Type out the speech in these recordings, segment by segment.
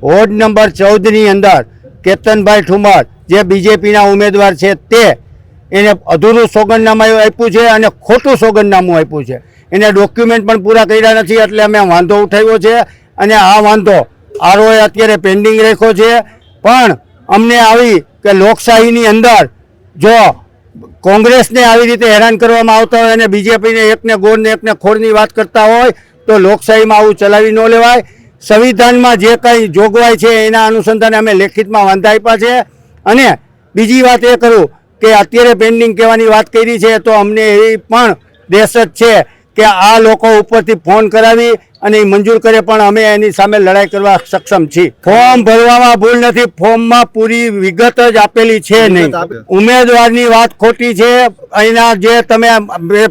Ward number 14 ની અંદર કેતનભાઈ ઠુમર જે બીજેપીના ઉમેદવાર છે તે એને અધૂરું સોગંદનામું આપ્યું છે અને ખોટું સોગંદનામું આપ્યું છે. એને ડોક્યુમેન્ટ પણ પૂરા કર્યા નથી, એટલે અમે વાંધો ઉઠાવ્યો છે અને આ વાંધો આરઓએ અત્યારે પેન્ડિંગ રાખ્યો છે. પણ અમને આવી કે લોકશાહીની અંદર જો કોંગ્રેસને આવી રીતે હેરાન કરવામાં આવતા હોય અને બીજેપીને એકને ગોળ ને એકને ખોળની વાત કરતા હોય તો લોકશાહીમાં આવું ચલાવી ન લેવાય. સંવિધાનમાં જે કંઈ જોગવાઈ છે એના અનુસંધાને અમે લેખિતમાં વાંધા આપ્યા છે. અને બીજી વાત એ કરું કે અત્યારે પેન્ડિંગ કહેવાની વાત કરી છે તો અમને એવી પણ દહેશત છે કે આ લોકો ઉપરથી ફોન કરાવી અને એ મંજૂર કરે, પણ અમે એની સામે લડાઈ કરવા સક્ષમ છીએ. ફોર્મ ભરવામાં ભૂલ નથી, ફોર્મમાં પૂરી વિગત જ આપેલી છે નહીં. ઉમેદવારની વાત ખોટી છે. અહીંના જે તમે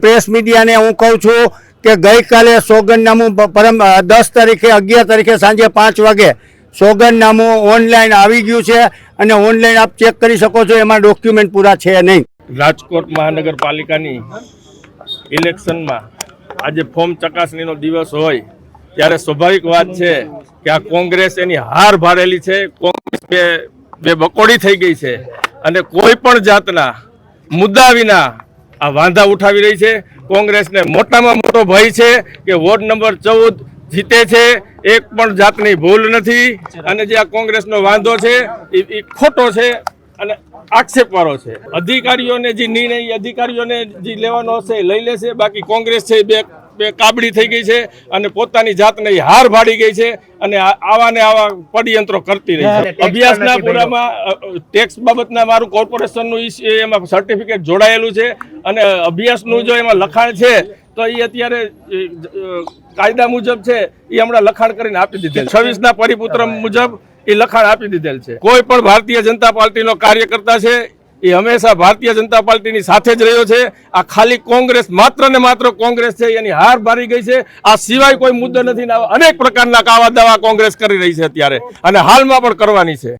પ્રેસ મીડિયાને હું કહું છું કે ગઈકાલે સોગંદનામું 10 તારીખે 11 તારીખે સાંજે 5 વાગે સોગંદનામું ઓનલાઈન આવી ગયું છે અને ઓનલાઈન આપ ચેક કરી શકો છો, એમાં ડોક્યુમેન્ટ પૂરા છે નહીં. રાજકોટ મહાનગરપાલિકાની ઇલેક્શનમાં આજે ફોર્મ ચકાસણીનો દિવસ હોય ત્યારે સ્વાભાવિક વાત છે કે આ કોંગ્રેસ એની હાર ભારેલી છે. કોંગ્રેસ બે બકોડી થઈ ગઈ છે અને કોઈ પણ જાતના મુદ્દા વિના આ વાંધા ઉઠાવી રહી છે. કોંગ્રેસને મોટામાં મોટો ભય છે કે વોર્ડ નંબર 14 જીતે છે, એક પણ જાતની ભૂલ નથી. અને જે આ કોંગ્રેસનો વાંધો છે એ ખોટો છે અને આક્ષેપવાળો છે. અધિકારીઓને જે નિર્ણય અધિકારીઓને જે લેવાનો હશે એ લઈ લેશે. બાકી કોંગ્રેસ છે બે કાબડી થઈ ગઈ છે અને પોતાની જાતને હાર ભાડી ગઈ છે અને આવા ને આવા પડયંત્રો કરતી રહી છે. અભ્યાસના પૂરામાં ટેક્સ બાબતના મારું કોર્પોરેશનનું એમાં સર્ટિફિકેટ જોડાયેલું છે અને અભ્યાસનું જો એમાં લખાણ છે તો એ અત્યારે કાયદા મુજબ છે એ હમણાં લખાણ કરીને આપી દીધેલ. 26ના પરિપત્ર મુજબ એ લખાણ આપી દીધેલ છે. કોઈ પણ ભારતીય જનતા પાર્ટીનો કાર્યકર્તા છે એ હંમેશા ભારતીય જનતા પાર્ટીની સાથે જ રહ્યો છે. આ ખાલી કોંગ્રેસ માત્ર ને માત્ર કોંગ્રેસ છે એની હાર ભારી ગઈ છે. આ સિવાય કોઈ મુદ્દો નથી. અનેક પ્રકારના કાવા દાવા કોંગ્રેસ કરી રહી છે અત્યારે અને હાલમાં પણ કરવાની છે.